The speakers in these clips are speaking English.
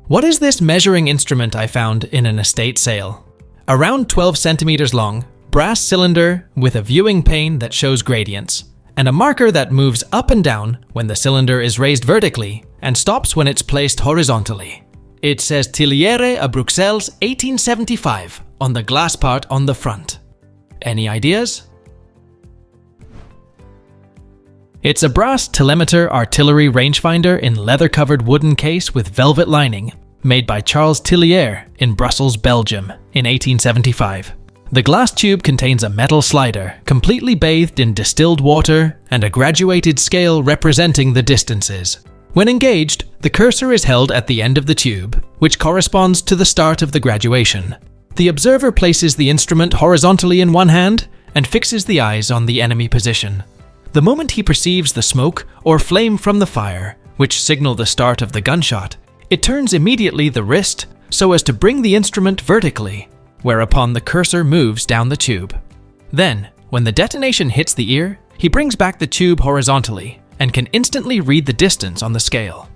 What is this measuring instrument I found in an estate sale? Around 12 centimeters long, brass cylinder with a viewing pane that shows gradients, and a marker that moves up and down when the cylinder is raised vertically and stops when it's placed horizontally. It says Tilliere a Bruxelles 1875 on the glass part on the front. Any ideas? It's a brass telemeter artillery rangefinder in leather-covered wooden case with velvet lining, made by Charles Tilliere in Brussels, Belgium, in 1875. The glass tube contains a metal slider, completely bathed in distilled water, and a graduated scale representing the distances. When engaged, the cursor is held at the end of the tube, which corresponds to the start of the graduation. The observer places the instrument horizontally in one hand and fixes the eyes on the enemy position. The moment he perceives the smoke or flame from the fire, which signal the start of the gunshot, it turns immediately the wrist so as to bring the instrument vertically, whereupon the cursor moves down the tube. Then, when the detonation hits the ear, he brings back the tube horizontally and can instantly read the distance on the scale.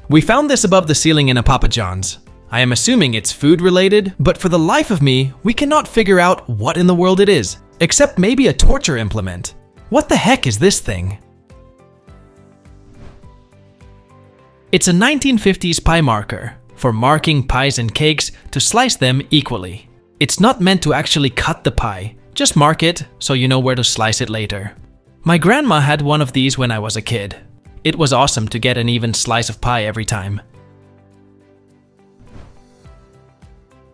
We found this above the ceiling in a Papa John's. I am assuming it's food related, but for the life of me, we cannot figure out what in the world it is, except maybe a torture implement. What the heck is this thing? It's a 1950s pie marker for marking pies and cakes to slice them equally. It's not meant to actually cut the pie, just mark it so you know where to slice it later. My grandma had one of these when I was a kid. It was awesome to get an even slice of pie every time.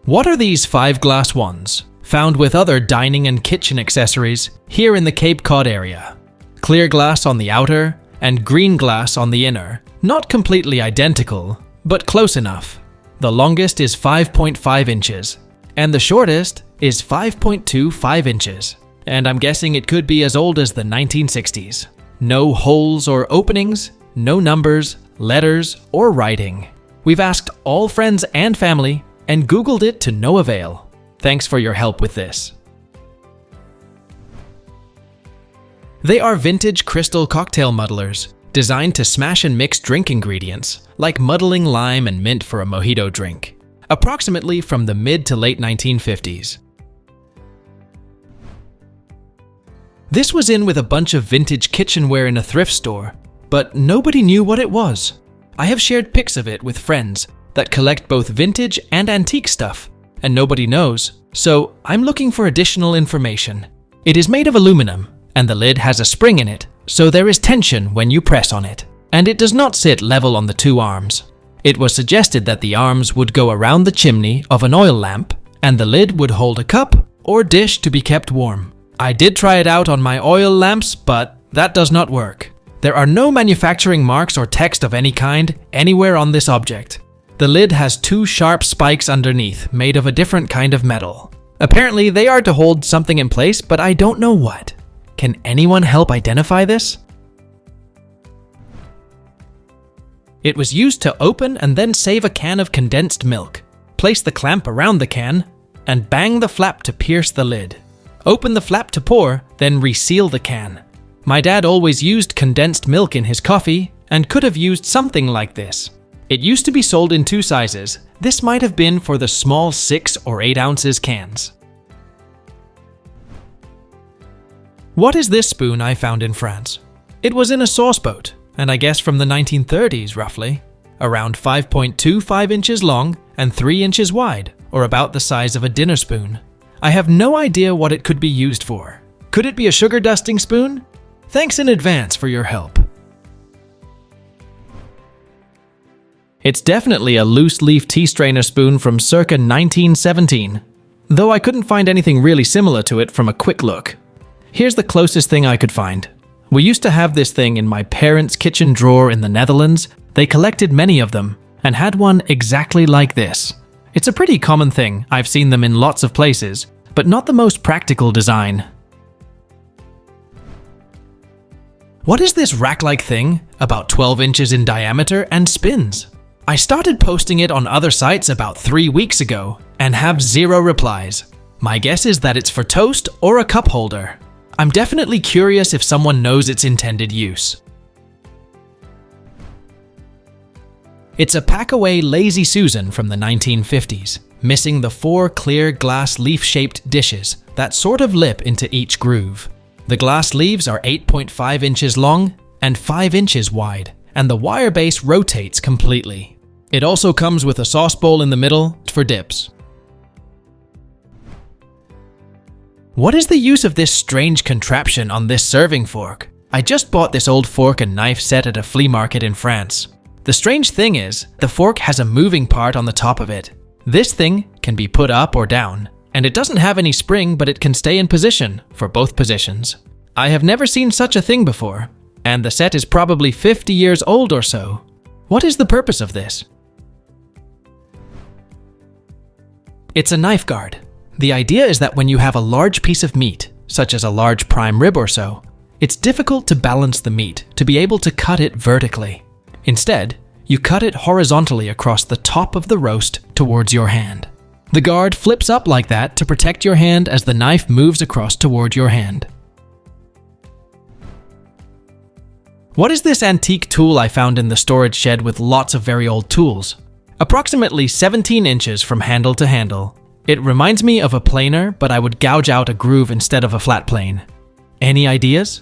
What are these 5 glass wands, found with other dining and kitchen accessories here in the Cape Cod area? Clear glass on the outer and green glass on the inner. Not completely identical, but close enough. The longest is 5.5 inches, and the shortest is 5.25 inches. And I'm guessing it could be as old as the 1960s. No holes or openings, no numbers, letters, or writing. We've asked all friends and family and Googled it to no avail. Thanks for your help with this. They are vintage crystal cocktail muddlers, designed to smash and mix drink ingredients, like muddling lime and mint for a mojito drink, approximately from the mid to late 1950s. This was in with a bunch of vintage kitchenware in a thrift store, but nobody knew what it was. I have shared pics of it with friends that collect both vintage and antique stuff, and nobody knows, so I'm looking for additional information. It is made of aluminum, and the lid has a spring in it, so there is tension when you press on it, and it does not sit level on the 2 arms. It was suggested that the arms would go around the chimney of an oil lamp, and the lid would hold a cup or dish to be kept warm. I did try it out on my oil lamps, but that does not work. There are no manufacturing marks or text of any kind anywhere on this object. The lid has 2 sharp spikes underneath, made of a different kind of metal. Apparently they are to hold something in place, but I don't know what. Can anyone help identify this? It was used to open and then save a can of condensed milk. Place the clamp around the can and bang the flap to pierce the lid. Open the flap to pour, then reseal the can. My dad always used condensed milk in his coffee and could have used something like this. It used to be sold in 2 sizes. This might have been for the small 6 or 8 ounces cans. What is this spoon I found in France? It was in a sauce boat, and I guess from the 1930s roughly. Around 5.25 inches long and 3 inches wide, or about the size of a dinner spoon. I have no idea what it could be used for. Could it be a sugar dusting spoon? Thanks in advance for your help. It's definitely a loose leaf tea strainer spoon from circa 1917, though I couldn't find anything really similar to it from a quick look. Here's the closest thing I could find. We used to have this thing in my parents' kitchen drawer in the Netherlands. They collected many of them and had one exactly like this. It's a pretty common thing. I've seen them in lots of places, but not the most practical design. What is this rack-like thing, about 12 inches in diameter and spins? I started posting it on other sites about 3 weeks ago and have 0 replies. My guess is that it's for toast or a cup holder. I'm definitely curious if someone knows its intended use. It's a pack-away Lazy Susan from the 1950s, missing the 4 clear glass leaf-shaped dishes that sort of lip into each groove. The glass leaves are 8.5 inches long and 5 inches wide, and the wire base rotates completely. It also comes with a sauce bowl in the middle for dips. What is the use of this strange contraption on this serving fork? I just bought this old fork and knife set at a flea market in France. The strange thing is, the fork has a moving part on the top of it. This thing can be put up or down, and it doesn't have any spring, but it can stay in position for both positions. I have never seen such a thing before, and the set is probably 50 years old or so. What is the purpose of this? It's a knife guard. The idea is that when you have a large piece of meat, such as a large prime rib or so, it's difficult to balance the meat to be able to cut it vertically. Instead, you cut it horizontally across the top of the roast towards your hand. The guard flips up like that to protect your hand as the knife moves across toward your hand. What is this antique tool I found in the storage shed with lots of very old tools? Approximately 17 inches from handle to handle. It reminds me of a planer, but I would gouge out a groove instead of a flat plane. Any ideas?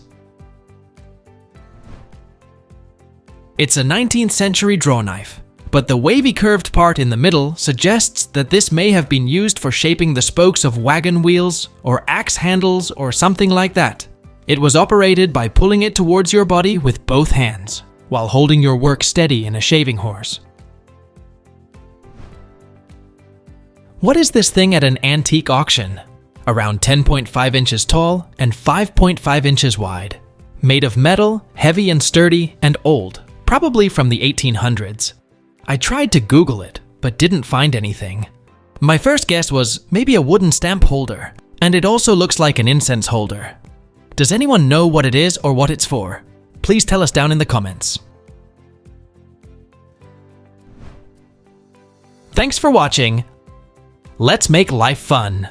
It's a 19th century draw knife, but the wavy curved part in the middle suggests that this may have been used for shaping the spokes of wagon wheels or axe handles or something like that. It was operated by pulling it towards your body with both hands, while holding your work steady in a shaving horse. What is this thing at an antique auction? Around 10.5 inches tall and 5.5 inches wide. Made of metal, heavy and sturdy, and old, probably from the 1800s. I tried to Google it, but didn't find anything. My first guess was maybe a wooden stamp holder, and it also looks like an incense holder. Does anyone know what it is or what it's for? Please tell us down in the comments. Thanks for watching. Let's make life fun.